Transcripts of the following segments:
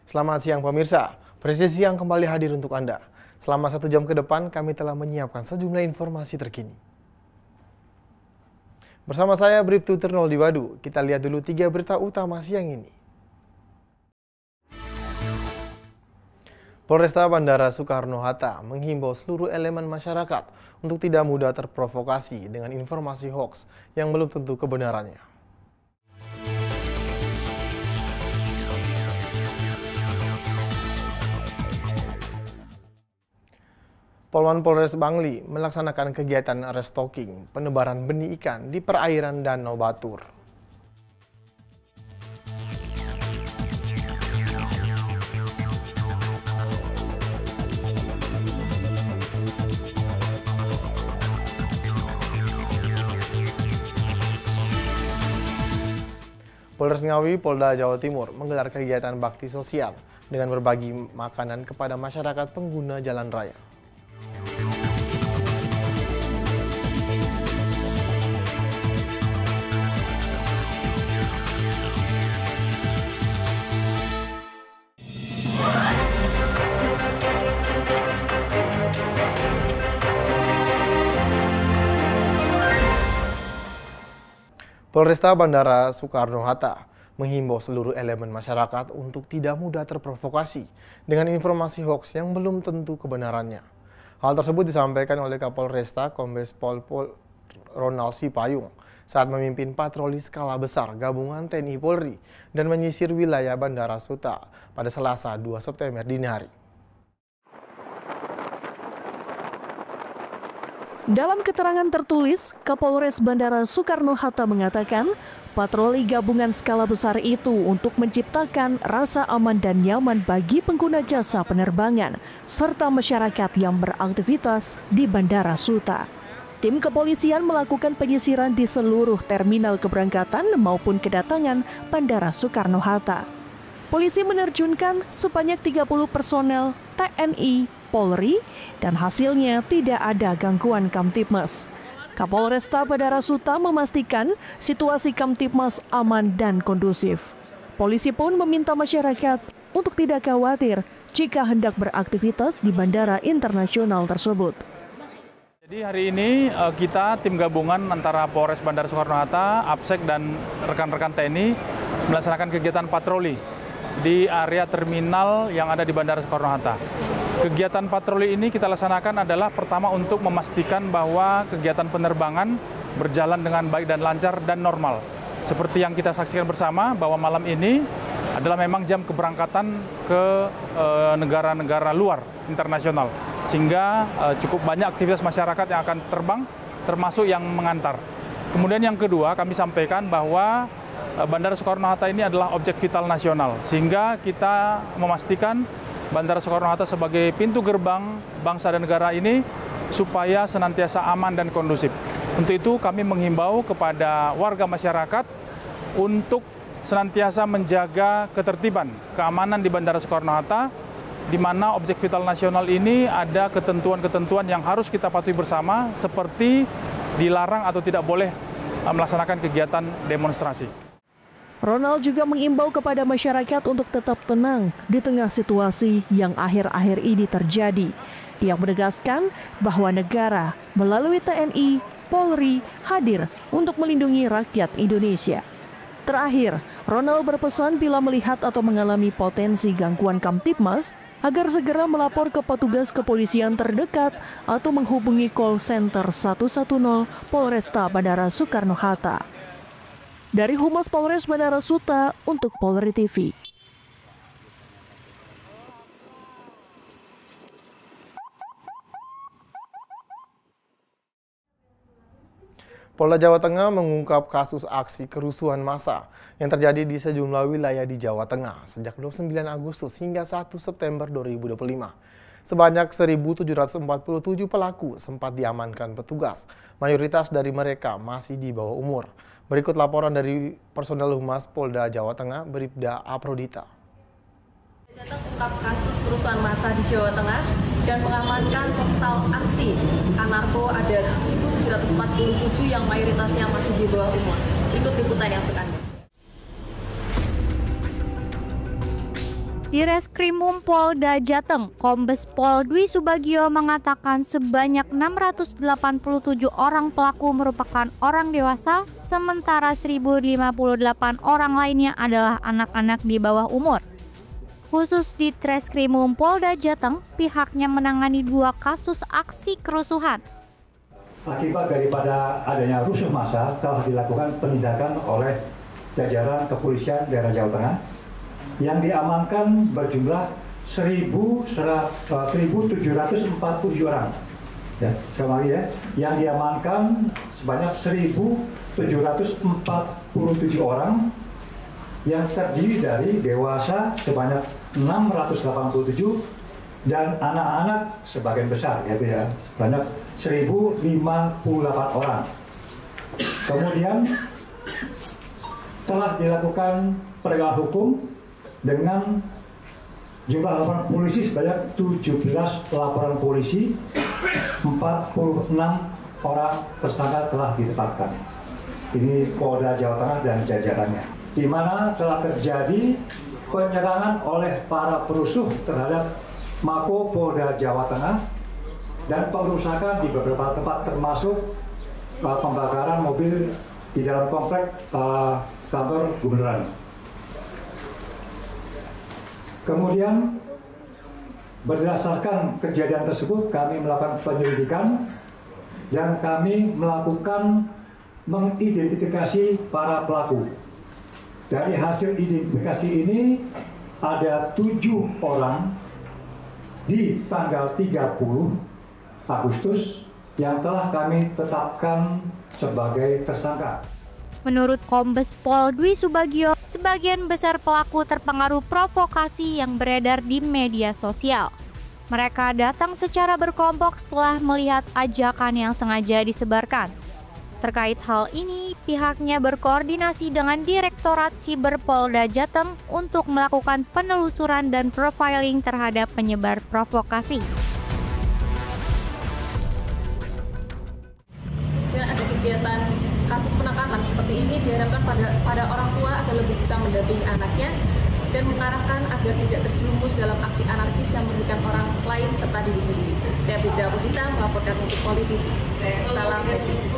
Selamat siang pemirsa, Presisi Siang kembali hadir untuk Anda. Selama 1 jam ke depan kami telah menyiapkan sejumlah informasi terkini. Bersama saya Bribtu Ternol Diwadu, kita lihat dulu 3 berita utama siang ini. Polresta Bandara Soekarno-Hatta menghimbau seluruh elemen masyarakat untuk tidak mudah terprovokasi dengan informasi hoaks yang belum tentu kebenarannya. Poluan Polres Bangli melaksanakan kegiatan restocking penebaran benih ikan di perairan Danau Batur. Polres Ngawi, Polda Jawa Timur menggelar kegiatan bakti sosial dengan berbagi makanan kepada masyarakat pengguna jalan raya. Polresta Bandara Soekarno-Hatta menghimbau seluruh elemen masyarakat untuk tidak mudah terprovokasi dengan informasi hoaks yang belum tentu kebenarannya. Hal tersebut disampaikan oleh Kapolresta Kombes Pol Ronald Sipayung saat memimpin patroli skala besar gabungan TNI Polri dan menyisir wilayah Bandara Suta pada Selasa 2 September dini hari. Dalam keterangan tertulis, Kapolres Bandara Soekarno-Hatta mengatakan, patroli gabungan skala besar itu untuk menciptakan rasa aman dan nyaman bagi pengguna jasa penerbangan, serta masyarakat yang beraktivitas di Bandara Suta. Tim kepolisian melakukan penyisiran di seluruh terminal keberangkatan maupun kedatangan Bandara Soekarno-Hatta. Polisi menerjunkan sebanyak 30 personel TNI, Polri, dan hasilnya tidak ada gangguan Kamtibmas. Kapolresta Bandara Suta memastikan situasi Kamtibmas aman dan kondusif. Polisi pun meminta masyarakat untuk tidak khawatir jika hendak beraktivitas di bandara internasional tersebut. Jadi hari ini kita tim gabungan antara Polres Bandara Soekarno-Hatta, APSEK dan rekan-rekan TNI melaksanakan kegiatan patroli di area terminal yang ada di Bandara Soekarno-Hatta. Kegiatan patroli ini kita laksanakan adalah pertama untuk memastikan bahwa kegiatan penerbangan berjalan dengan baik dan lancar dan normal. Seperti yang kita saksikan bersama bahwa malam ini adalah memang jam keberangkatan ke negara-negara luar internasional. Sehingga cukup banyak aktivitas masyarakat yang akan terbang termasuk yang mengantar. Kemudian yang kedua kami sampaikan bahwa Bandara Soekarno-Hatta ini adalah objek vital nasional. Sehingga kita memastikan Bandara Soekarno-Hatta sebagai pintu gerbang bangsa dan negara ini supaya senantiasa aman dan kondusif. Untuk itu kami menghimbau kepada warga masyarakat untuk senantiasa menjaga ketertiban, keamanan di Bandara Soekarno-Hatta, di mana objek vital nasional ini ada ketentuan-ketentuan yang harus kita patuhi bersama, seperti dilarang atau tidak boleh melaksanakan kegiatan demonstrasi. Ronald juga mengimbau kepada masyarakat untuk tetap tenang di tengah situasi yang akhir-akhir ini terjadi. Dia menegaskan bahwa negara melalui TNI, Polri hadir untuk melindungi rakyat Indonesia. Terakhir, Ronald berpesan bila melihat atau mengalami potensi gangguan Kamtibmas agar segera melapor ke petugas kepolisian terdekat atau menghubungi call center 110 Polresta Bandara Soekarno-Hatta. Dari Humas Polres Bandara Suta untuk Polri TV. Polda Jawa Tengah mengungkap kasus aksi kerusuhan massa yang terjadi di sejumlah wilayah di Jawa Tengah sejak 29 Agustus hingga 1 September 2025. Sebanyak 1.747 pelaku sempat diamankan petugas. Mayoritas dari mereka masih di bawah umur. Berikut laporan dari personel Humas Polda Jawa Tengah, Bribda Aprodita. Terungkap kasus kerusuhan massa di Jawa Tengah dan mengamankan total aksi anarko ada 1.747 yang mayoritasnya masih di bawah umur. Berikut liputannya untuk Anda. Di Reskrimum Polda Jateng, Kombes Pol Dwi Subagio mengatakan sebanyak 687 orang pelaku merupakan orang dewasa, sementara 1.058 orang lainnya adalah anak-anak di bawah umur. Khusus di Reskrimum Polda Jateng, pihaknya menangani 2 kasus aksi kerusuhan. Akibat daripada adanya rusuh massa, telah dilakukan penindakan oleh jajaran kepolisian daerah Jawa Tengah yang diamankan berjumlah 1.747 orang. Ya, sekali lagi ya, yang diamankan sebanyak 1.747 orang yang terdiri dari dewasa sebanyak 687 dan anak-anak sebagian besar, yaitu ya, sebanyak 1.058 orang. Kemudian telah dilakukan penegakan hukum dengan jumlah laporan polisi sebanyak 17 laporan polisi, 46 orang tersangka telah ditetapkan. Ini Polda Jawa Tengah dan jajarannya, di mana telah terjadi penyerangan oleh para perusuh terhadap Mako Polda Jawa Tengah dan pengerusakan di beberapa tempat, termasuk pembakaran mobil di dalam komplek kantor gubernuran. Kemudian berdasarkan kejadian tersebut kami melakukan penyelidikan dan kami melakukan mengidentifikasi para pelaku. Dari hasil identifikasi ini ada 7 orang di tanggal 30 Agustus yang telah kami tetapkan sebagai tersangka. Menurut Kombes Pol Dwi Subagio, sebagian besar pelaku terpengaruh provokasi yang beredar di media sosial. Mereka datang secara berkelompok setelah melihat ajakan yang sengaja disebarkan. Terkait hal ini, pihaknya berkoordinasi dengan Direktorat Siber Polda Jateng untuk melakukan penelusuran dan profiling terhadap penyebar provokasi. Dengan ada kegiatan kasus penangkapan seperti ini diharapkan pada orang tua agar lebih bisa mendampingi anaknya dan mengarahkan agar tidak terjerumus dalam aksi anarkis yang merugikan orang lain serta diri sendiri. Saya Brida Putita melaporkan untuk Poli TV. Salam presisi.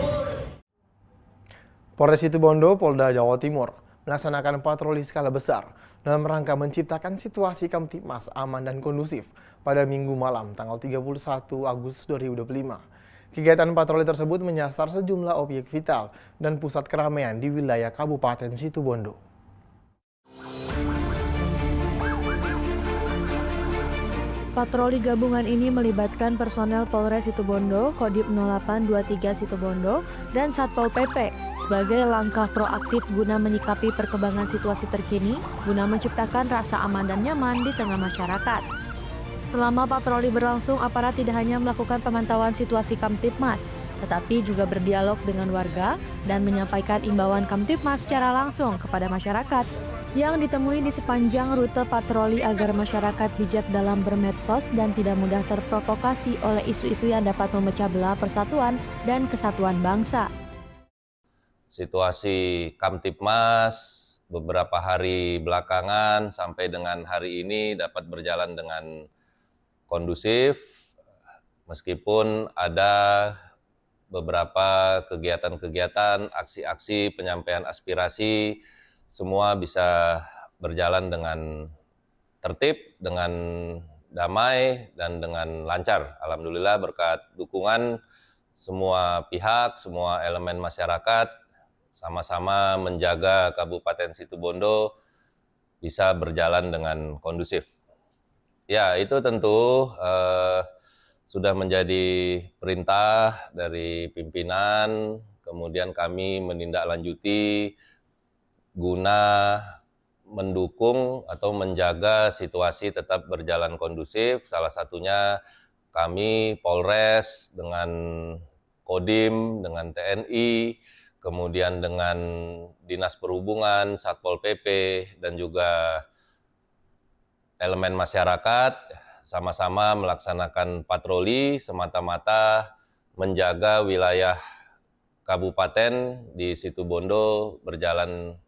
Polres Situbondo, Polda Jawa Timur melaksanakan patroli skala besar dalam rangka menciptakan situasi Kamtibmas aman dan kondusif pada Minggu malam tanggal 31 Agustus 2025. Kegiatan patroli tersebut menyasar sejumlah objek vital dan pusat keramaian di wilayah Kabupaten Situbondo. Patroli gabungan ini melibatkan personel Polres Situbondo, Kodim 0823 Situbondo, dan Satpol PP sebagai langkah proaktif guna menyikapi perkembangan situasi terkini guna menciptakan rasa aman dan nyaman di tengah masyarakat. Selama patroli berlangsung, aparat tidak hanya melakukan pemantauan situasi Kamtibmas, tetapi juga berdialog dengan warga dan menyampaikan imbauan Kamtibmas secara langsung kepada masyarakat yang ditemui di sepanjang rute patroli agar masyarakat bijak dalam bermedsos dan tidak mudah terprovokasi oleh isu-isu yang dapat memecah belah persatuan dan kesatuan bangsa. Situasi Kamtibmas beberapa hari belakangan sampai dengan hari ini dapat berjalan dengan kondusif, meskipun ada beberapa kegiatan-kegiatan, aksi-aksi penyampaian aspirasi, semua bisa berjalan dengan tertib, dengan damai, dan dengan lancar. Alhamdulillah berkat dukungan semua pihak, semua elemen masyarakat, sama-sama menjaga Kabupaten Situbondo bisa berjalan dengan kondusif. Ya, itu tentu sudah menjadi perintah dari pimpinan, kemudian kami menindaklanjuti guna mendukung atau menjaga situasi tetap berjalan kondusif. Salah satunya kami Polres dengan Kodim, dengan TNI, kemudian dengan Dinas Perhubungan, Satpol PP, dan juga elemen masyarakat sama-sama melaksanakan patroli semata-mata menjaga wilayah kabupaten di Situbondo berjalan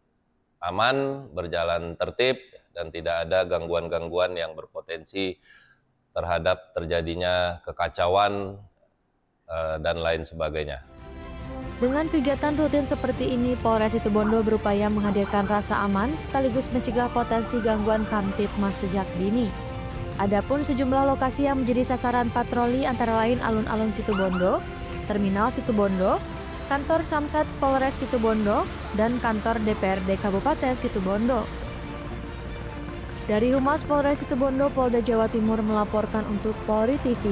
aman, berjalan tertib, dan tidak ada gangguan-gangguan yang berpotensi terhadap terjadinya kekacauan dan lain sebagainya. Dengan kegiatan rutin seperti ini, Polres Situbondo berupaya menghadirkan rasa aman sekaligus mencegah potensi gangguan Kamtibmas sejak dini. Adapun sejumlah lokasi yang menjadi sasaran patroli antara lain alun-alun Situbondo, Terminal Situbondo, Kantor Samsat Polres Situbondo, dan Kantor DPRD Kabupaten Situbondo. Dari Humas Polres Situbondo, Polda Jawa Timur melaporkan untuk Polri TV.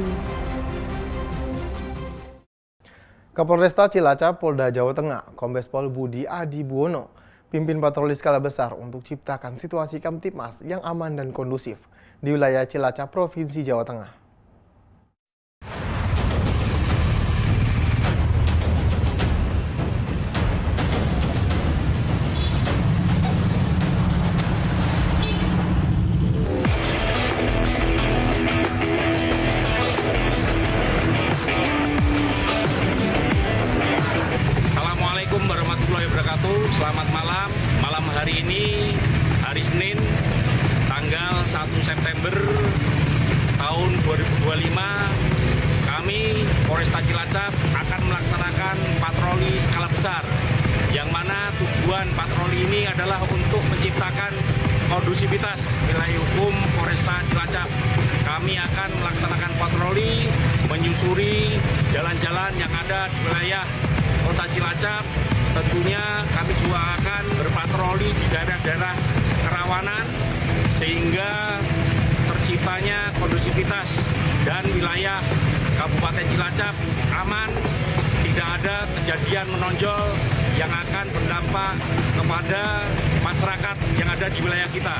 Kapolresta Cilacap, Polda Jawa Tengah, Kombes Pol Budi Adi Buwono, pimpin patroli skala besar untuk ciptakan situasi Kamtibmas yang aman dan kondusif di wilayah Cilacap, Provinsi Jawa Tengah. Selamat malam hari ini, hari Senin, tanggal 1 September tahun 2025, kami Polresta Cilacap akan melaksanakan patroli skala besar, yang mana tujuan patroli ini adalah untuk menciptakan kondusivitas wilayah hukum Polresta Cilacap. Kami akan melaksanakan patroli, menyusuri jalan-jalan yang ada di wilayah Kota Cilacap. Tentunya kami juga akan berpatroli di daerah-daerah kerawanan sehingga terciptanya kondusivitas dan wilayah Kabupaten Cilacap aman, tidak ada kejadian menonjol yang akan berdampak kepada masyarakat yang ada di wilayah kita.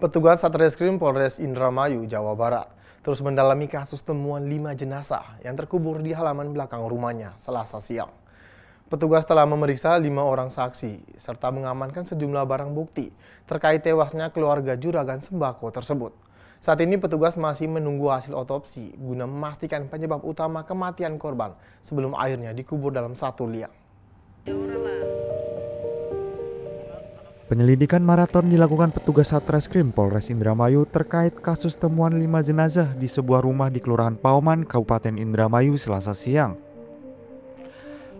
Petugas Satreskrim Polres Indramayu, Jawa Barat, terus mendalami kasus temuan 5 jenazah yang terkubur di halaman belakang rumahnya Selasa siang. Petugas telah memeriksa 5 orang saksi, serta mengamankan sejumlah barang bukti terkait tewasnya keluarga juragan sembako tersebut. Saat ini petugas masih menunggu hasil otopsi guna memastikan penyebab utama kematian korban sebelum akhirnya dikubur dalam satu liang. Penyelidikan maraton dilakukan petugas Satreskrim Polres Indramayu terkait kasus temuan 5 jenazah di sebuah rumah di Kelurahan Pauman, Kabupaten Indramayu, Selasa siang.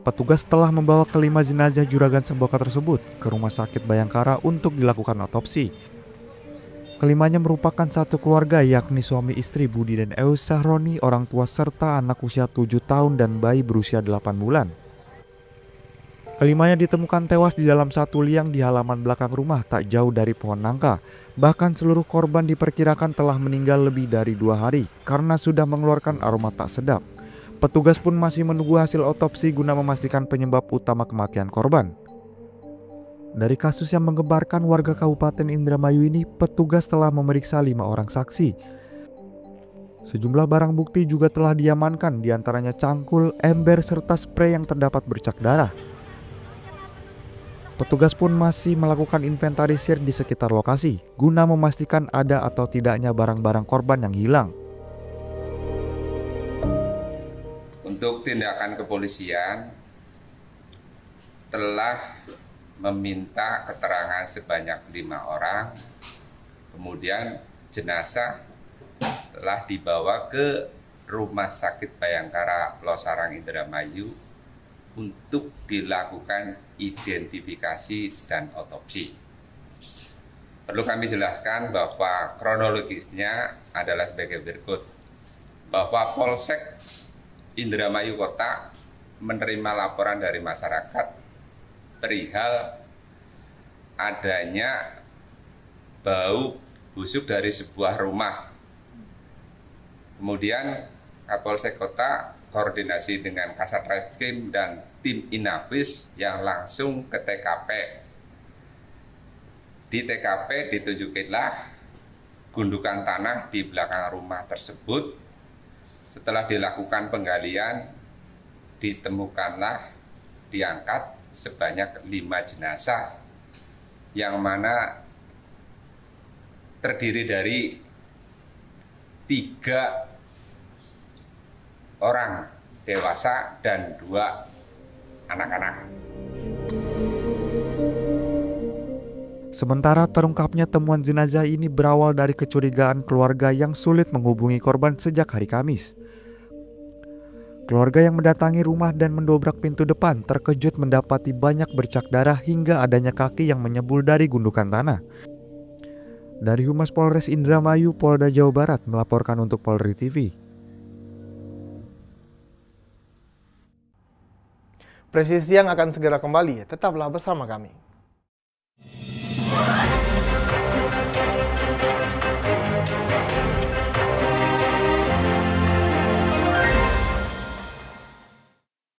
Petugas telah membawa ke-5 jenazah juragan sembako tersebut ke Rumah Sakit Bayangkara untuk dilakukan otopsi. Kelimanya merupakan satu keluarga, yakni suami istri Budi dan Eus Sahroni, orang tua serta anak usia 7 tahun dan bayi berusia 8 bulan. Kelimanya ditemukan tewas di dalam satu liang di halaman belakang rumah tak jauh dari pohon nangka. Bahkan seluruh korban diperkirakan telah meninggal lebih dari 2 hari karena sudah mengeluarkan aroma tak sedap. Petugas pun masih menunggu hasil otopsi guna memastikan penyebab utama kematian korban. Dari kasus yang menggemparkan warga Kabupaten Indramayu ini, petugas telah memeriksa 5 orang saksi. Sejumlah barang bukti juga telah diamankan, diantaranya cangkul, ember, serta sprei yang terdapat bercak darah. Petugas pun masih melakukan inventarisir di sekitar lokasi guna memastikan ada atau tidaknya barang-barang korban yang hilang. Untuk tindakan kepolisian telah meminta keterangan sebanyak 5 orang, kemudian jenazah telah dibawa ke Rumah Sakit Bayangkara Losarang Indramayu untuk dilakukan identifikasi dan otopsi. Perlu kami jelaskan bahwa kronologisnya adalah sebagai berikut. Bahwa Polsek Indramayu Kota menerima laporan dari masyarakat perihal adanya bau busuk dari sebuah rumah. Kemudian Kapolsek Kota koordinasi dengan Kasat Reskrim dan tim Inafis yang langsung ke TKP. Di TKP ditunjukilah gundukan tanah di belakang rumah tersebut. Setelah dilakukan penggalian, ditemukanlah diangkat sebanyak 5 jenazah yang mana terdiri dari 3 orang dewasa dan 2 anak-anak. Sementara terungkapnya temuan jenazah ini berawal dari kecurigaan keluarga yang sulit menghubungi korban sejak hari Kamis. Keluarga yang mendatangi rumah dan mendobrak pintu depan terkejut mendapati banyak bercak darah hingga adanya kaki yang menyembul dari gundukan tanah. Dari Humas Polres Indramayu, Polda Jawa Barat melaporkan untuk Polri TV. Presisi yang akan segera kembali, tetaplah bersama kami.